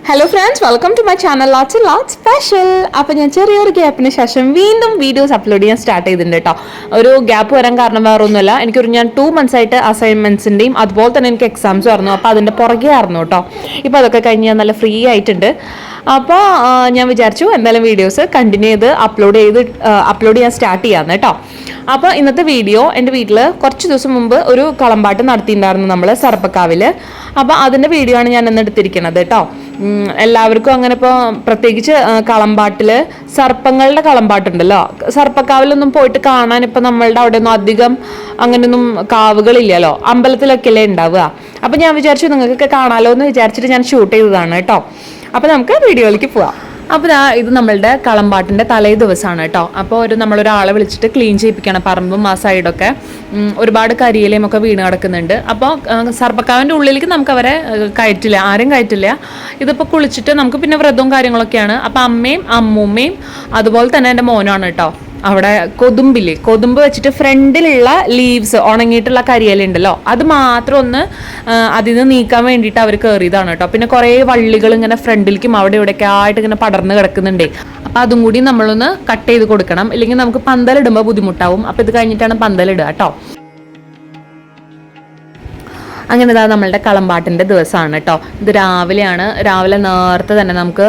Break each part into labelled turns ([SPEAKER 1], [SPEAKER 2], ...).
[SPEAKER 1] Hello friends, welcome to my channel lots lot special. അപ്പോൾ ഞാൻ ചെറിയൊരു ഗ്യാപ്പിന് ശേഷം വീണ്ടും വീഡിയോസ് അപ്ലോഡ് ചെയ്യാൻ സ്റ്റാർട്ട് ചെയ്തിട്ടുണ്ട് കേട്ടോ. ഒരു ഗ്യാപ്പ് വരാൻ കാരണം വേറെ ഒന്നുമല്ല, ഞാൻ 2 months ആയിട്ട് അസൈൻമെൻറ്റ്സിൻ്റെയും അതുപോലെ തന്നെ എനിക്ക് എക്സാംസ് ആയിരുന്നു. അപ്പോൾ അതിൻ്റെ പുറകെ ആയിരുന്നു കേട്ടോ. ഇപ്പോൾ അതൊക്കെ കഴിഞ്ഞ് ഞാൻ നല്ല ഫ്രീ ആയിട്ടുണ്ട്. അപ്പോൾ ഞാൻ വിചാരിച്ചു എന്തായാലും വീഡിയോസ് കണ്ടിന്യൂ ചെയ്ത് അപ്ലോഡ് ചെയ്യാൻ സ്റ്റാർട്ട് ചെയ്യാമെന്ന് കേട്ടോ. അപ്പോൾ ഇന്നത്തെ വീഡിയോ എൻ്റെ വീട്ടിൽ കുറച്ച് ദിവസം മുമ്പ് ഒരു കളമ്പാട്ട് നടത്തിയിട്ടുണ്ടായിരുന്നു നമ്മൾ സർപ്പക്കാവിൽ. അപ്പോൾ അതിൻ്റെ വീഡിയോ ആണ് ഞാൻ ഇന്ന് എടുത്തിരിക്കുന്നത് കേട്ടോ. എല്ലാവർക്കും അങ്ങനെ ഇപ്പോൾ പ്രത്യേകിച്ച് കളമ്പാട്ടിൽ സർപ്പങ്ങളുടെ കളമ്പാട്ടുണ്ടല്ലോ, സർപ്പക്കാവിലൊന്നും പോയിട്ട് കാണാൻ ഇപ്പം നമ്മളുടെ അവിടെ ഒന്നും അധികം അങ്ങനെയൊന്നും കാവുകളില്ലല്ലോ, അമ്പലത്തിലൊക്കെ അല്ലേ ഉണ്ടാവുക. അപ്പം ഞാൻ വിചാരിച്ചു നിങ്ങൾക്കൊക്കെ കാണാമല്ലോ എന്ന് വിചാരിച്ചിട്ട് ഞാൻ ഷൂട്ട് ചെയ്തതാണ് കേട്ടോ. അപ്പോൾ നമുക്ക് വീഡിയോയിലേക്ക് പോവാം. അപ്പോൾ ഇത് നമ്മളുടെ കളമ്പാട്ടിൻ്റെ തലേ ദിവസമാണ് കേട്ടോ. അപ്പോൾ നമ്മളൊരാളെ വിളിച്ചിട്ട് ക്ലീൻ ചെയ്യിപ്പിക്കണം പറമ്പും ആ സൈഡൊക്കെ. ഒരുപാട് കരിയിലയും ഒക്കെ വീണ് കിടക്കുന്നുണ്ട്. അപ്പോൾ സർപ്പക്കാവിൻ്റെ ഉള്ളിലേക്ക് നമുക്ക് അവരെ കയറ്റില്ല, ആരും കയറ്റില്ല. ഇതിപ്പോൾ കുളിച്ചിട്ട് നമുക്ക് പിന്നെ വ്രതവും കാര്യങ്ങളൊക്കെയാണ്. അപ്പോൾ അമ്മയും അമ്മൂമ്മയും അതുപോലെ തന്നെ എൻ്റെ മോനാണ് കേട്ടോ. അവിടെ കൊതുമ്പ് വെച്ചിട്ട് ഫ്രണ്ടിലുള്ള ലീവ്സ് ഉണങ്ങിയിട്ടുള്ള കരിയില ഉണ്ടല്ലോ, അത് മാത്രം ഒന്ന് അതിൽ നിന്ന് നീക്കാൻ വേണ്ടിയിട്ട് അവർ കയറിയതാണ് കേട്ടോ. പിന്നെ കുറേ വള്ളികൾ ഇങ്ങനെ ഫ്രണ്ടിലേക്കും അവിടെ ഇവിടെയൊക്കെ ആയിട്ട് ഇങ്ങനെ പടർന്ന് കിടക്കുന്നുണ്ട്. അപ്പോൾ അതും കൂടി നമ്മളൊന്ന് കട്ട് ചെയ്ത് കൊടുക്കണം, ഇല്ലെങ്കിൽ നമുക്ക് പന്തലിടുമ്പോൾ ബുദ്ധിമുട്ടാവും. അപ്പോൾ ഇത് കഴിഞ്ഞിട്ടാണ് പന്തലിടുക കേട്ടോ. അങ്ങനെ നമ്മളുടെ കളമ്പാട്ടിൻ്റെ ദിവസമാണ് കേട്ടോ. ഇത് രാവിലെ നേരത്തെ തന്നെ നമുക്ക്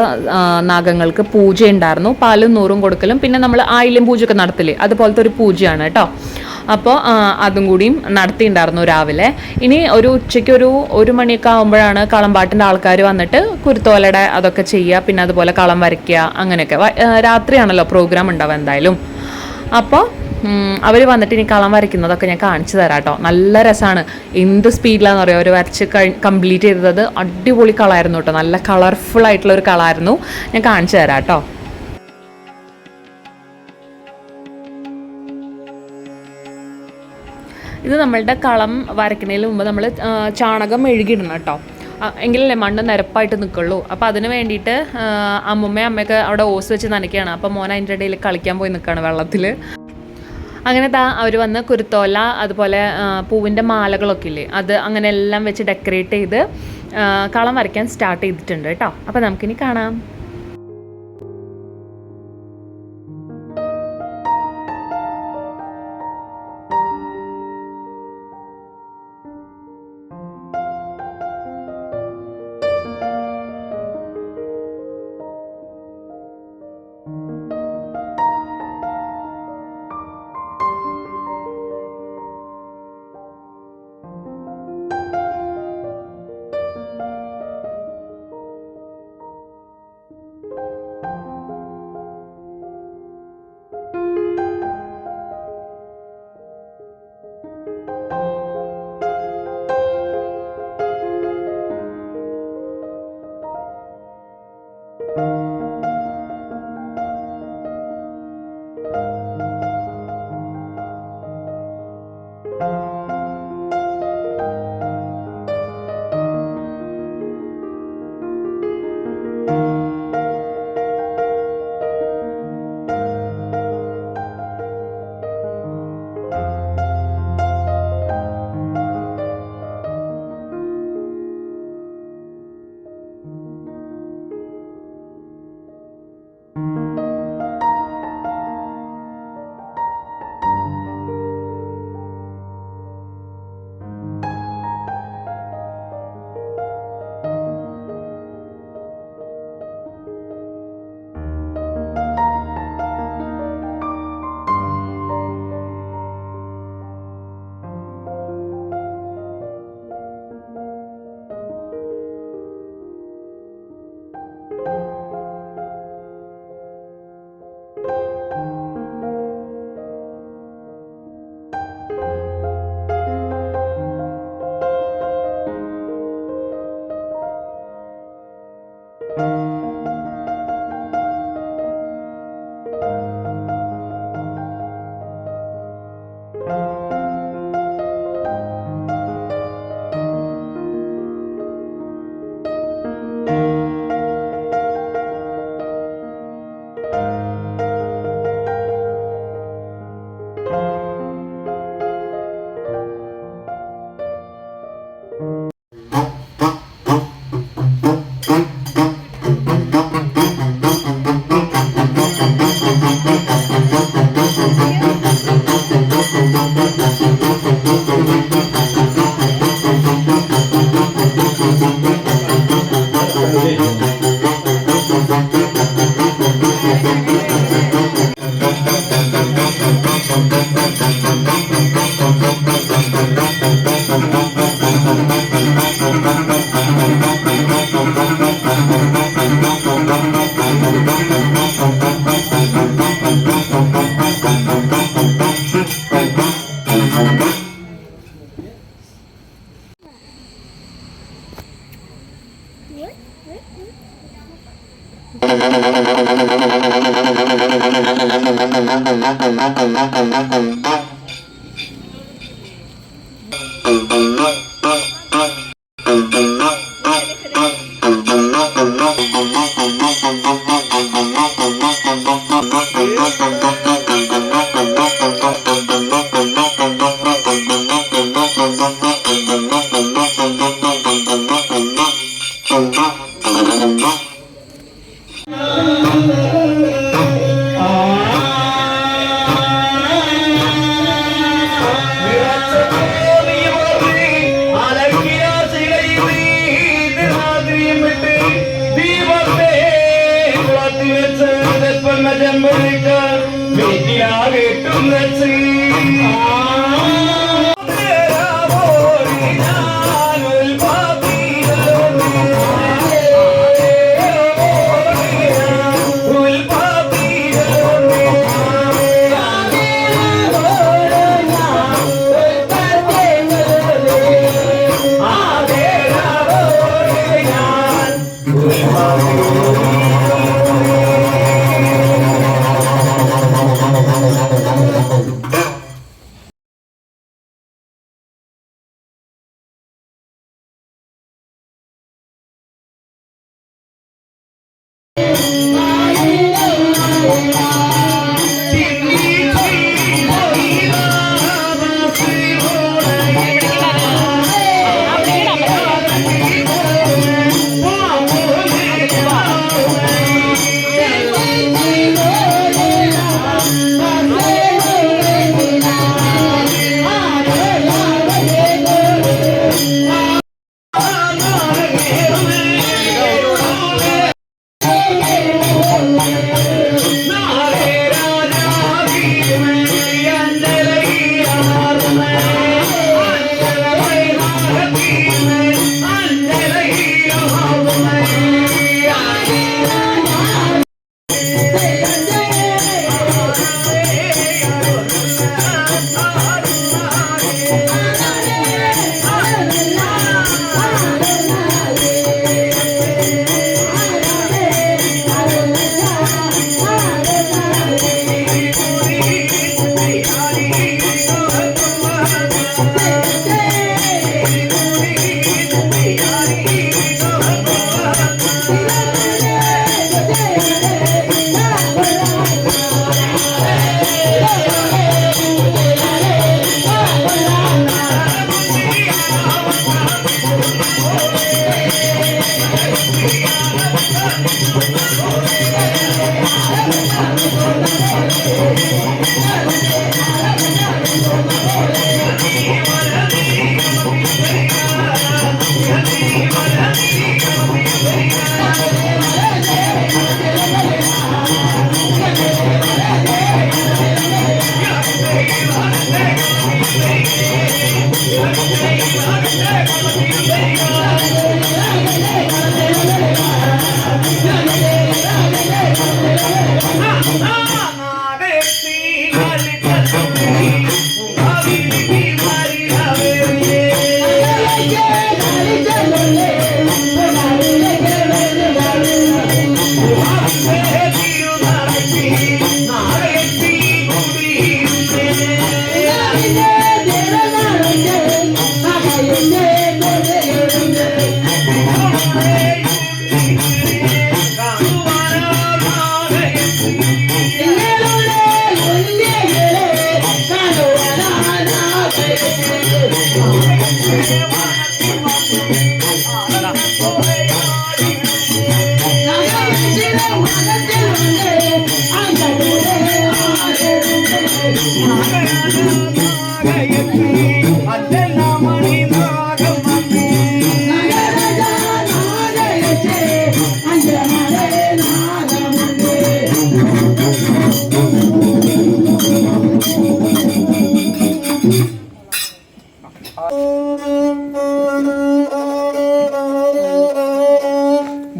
[SPEAKER 1] നാഗങ്ങൾക്ക് പൂജ ഉണ്ടായിരുന്നു. പാലും നൂറും കൊടുക്കലും പിന്നെ നമ്മൾ ആയില്യം പൂജയൊക്കെ നടത്തില്ലേ, അതുപോലത്തെ ഒരു പൂജയാണ് കേട്ടോ. അപ്പോൾ അതും കൂടിയും നടത്തിയിട്ടുണ്ടായിരുന്നു രാവിലെ. ഇനി ഉച്ചയ്ക്ക് ഒരു മണിയൊക്കെ ആകുമ്പോഴാണ് കളമ്പാട്ടിൻ്റെ ആൾക്കാർ വന്നിട്ട് കുരുത്തോലയുടെ അതൊക്കെ ചെയ്യുക, പിന്നെ അതുപോലെ കളം വരയ്ക്കുക, അങ്ങനെയൊക്കെ. രാത്രിയാണല്ലോ പ്രോഗ്രാം ഉണ്ടാവുക എന്തായാലും. അപ്പോൾ അവർ വന്നിട്ട് ഇനി കളം വരയ്ക്കുന്നതൊക്കെ ഞാൻ കാണിച്ചു തരാം കേട്ടോ. നല്ല രസമാണ്. എന്ത് സ്പീഡിലാന്ന് പറയുക, അവർ വരച്ച് കംപ്ലീറ്റ് ചെയ്തത്. അടിപൊളി കളായിരുന്നു കേട്ടോ, നല്ല കളർഫുൾ ആയിട്ടുള്ള ഒരു കളായിരുന്നു. ഞാൻ കാണിച്ചു തരാം കേട്ടോ. ഇത് നമ്മളുടെ കളം വരയ്ക്കുന്നതിന് മുമ്പ് നമ്മൾ ചാണകം മെഴുകിയിടണം കേട്ടോ, എങ്കിലല്ലേ മണ്ണ് നിരപ്പായിട്ട് നിൽക്കുള്ളൂ. അപ്പോൾ അതിന് വേണ്ടിയിട്ട് അമ്മയൊക്കെ അവിടെ ഓസ് വെച്ച് നനയ്ക്കുകയാണ്. അപ്പോൾ മോൻ അതിൻ്റെ ഇടയിൽ കളിക്കാൻ പോയി നിൽക്കുകയാണ് വെള്ളത്തിൽ. അങ്ങനെ അവർ വന്ന് കുരുത്തോല അതുപോലെ പൂവിൻ്റെ മാലകളൊക്കെ ഇല്ലേ, അത് അങ്ങനെ എല്ലാം വെച്ച് ഡെക്കറേറ്റ് ചെയ്ത് കളം വരയ്ക്കാൻ സ്റ്റാർട്ട് ചെയ്തിട്ടുണ്ട് കേട്ടോ. അപ്പോൾ നമുക്കിനി കാണാം.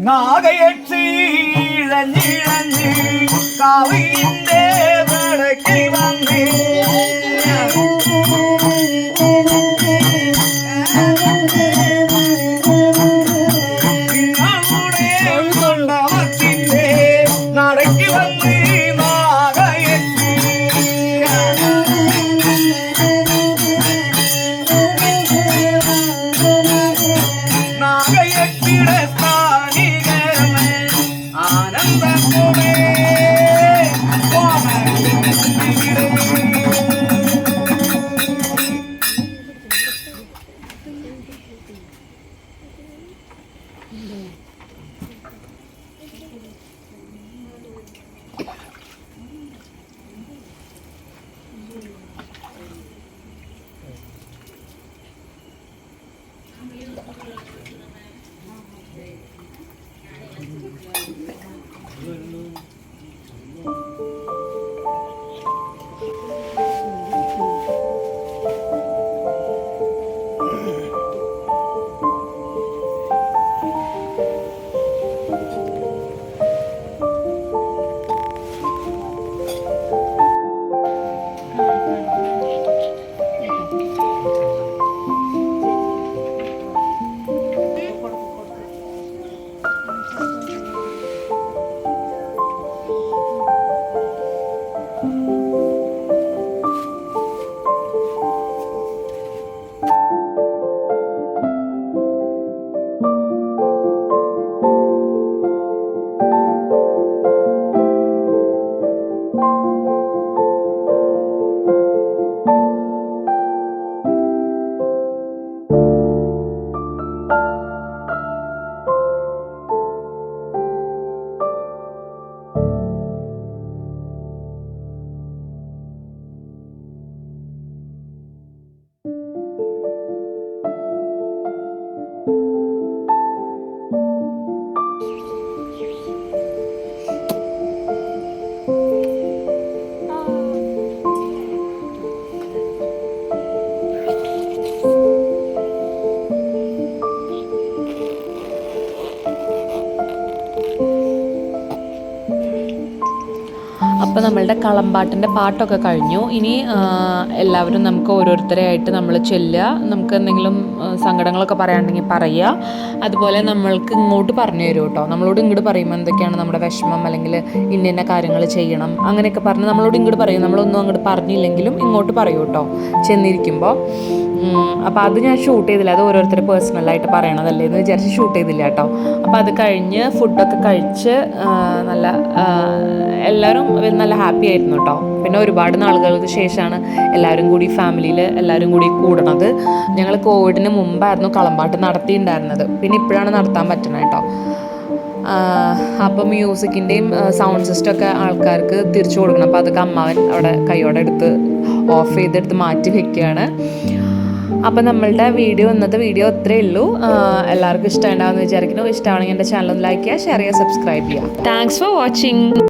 [SPEAKER 2] നാഗയക്ഷി ഇഴഞ്ഞിഴഞ്ഞ് കാവിന്റെ വടക്കിൽ വന്നേ നിങ്ങളുടെ കൊണ്ടവത്തിന്റെ നടക്കി വന്ന് നാഗയത്തി നാഗയത്തിയുടെ സ്ഥാനികരമേ ആനന്ദമേ
[SPEAKER 1] അപ്പോൾ നമ്മളുടെ കളമ്പാട്ടിൻ്റെ പാട്ടൊക്കെ കഴിഞ്ഞു. ഇനി എല്ലാവരും നമുക്ക് ഓരോരുത്തരെയായിട്ട് നമ്മൾ ചെല്ലുക. നമുക്ക് എന്തെങ്കിലും സങ്കടങ്ങളൊക്കെ പറയാനുണ്ടെങ്കിൽ പറയുക. അതുപോലെ നമ്മൾക്ക് ഇങ്ങോട്ട് പറഞ്ഞു തരും കേട്ടോ. നമ്മളോട് ഇങ്ങോട്ട് പറയുമ്പോൾ എന്തൊക്കെയാണ് നമ്മുടെ വിഷമം, അല്ലെങ്കിൽ ഇന്ന കാര്യങ്ങൾ ചെയ്യണം അങ്ങനെയൊക്കെ പറഞ്ഞ് നമ്മളോട് ഇങ്ങോട്ട് പറയും. നമ്മളൊന്നും അങ്ങോട്ട് പറഞ്ഞില്ലെങ്കിലും ഇങ്ങോട്ട് പറയൂ കേട്ടോ ചെന്നിരിക്കുമ്പോൾ. അപ്പോൾ അത് ഞാൻ ഷൂട്ട് ചെയ്തില്ല, അത് ഓരോരുത്തർ പേഴ്സണലായിട്ട് പറയണതല്ലേ എന്ന് വിചാരിച്ച് ഷൂട്ട് ചെയ്തില്ല കേട്ടോ. അപ്പോൾ അത് കഴിഞ്ഞ് ഫുഡൊക്കെ കഴിച്ച് നല്ല എല്ലാവരും നല്ല ഹാപ്പി ആയിരുന്നു കേട്ടോ. പിന്നെ ഒരുപാട് നാളുകൾക്ക് ശേഷമാണ് എല്ലാവരും കൂടി ഫാമിലിയിൽ എല്ലാവരും കൂടി കൂടണത്. ഞങ്ങൾ കോവിഡിന് മുമ്പായിരുന്നു കളമ്പാട്ട് നടത്തിയിട്ടുണ്ടായിരുന്നത്, പിന്നെ ഇപ്പോഴാണ് നടത്താൻ പറ്റുന്നത് കേട്ടോ. അപ്പോൾ മ്യൂസിക്കിൻ്റെയും സൗണ്ട് സിസ്റ്റം ഒക്കെ ആൾക്കാർക്ക് തിരിച്ചു കൊടുക്കണം. അപ്പോൾ അതൊക്കെ അമ്മാവൻ അവിടെ കൈയോടെ എടുത്ത് ഓഫ് ചെയ്തെടുത്ത് മാറ്റി വെക്കുകയാണ്. അപ്പോൾ നമ്മളുടെ ഇന്നത്തെ വീഡിയോ അത്രയേ ഉള്ളൂ. എല്ലാവർക്കും ഇഷ്ടമുണ്ടാവുമെന്ന് വിചാരിക്കുന്നു. ഇഷ്ടമാണെങ്കിൽ എൻ്റെ ചാനൽ ഒന്ന് ലൈക്ക് ചെയ്യുക, ഷെയർ ചെയ്യുക, സബ്സ്ക്രൈബ് ചെയ്യുക. Thanks for watching.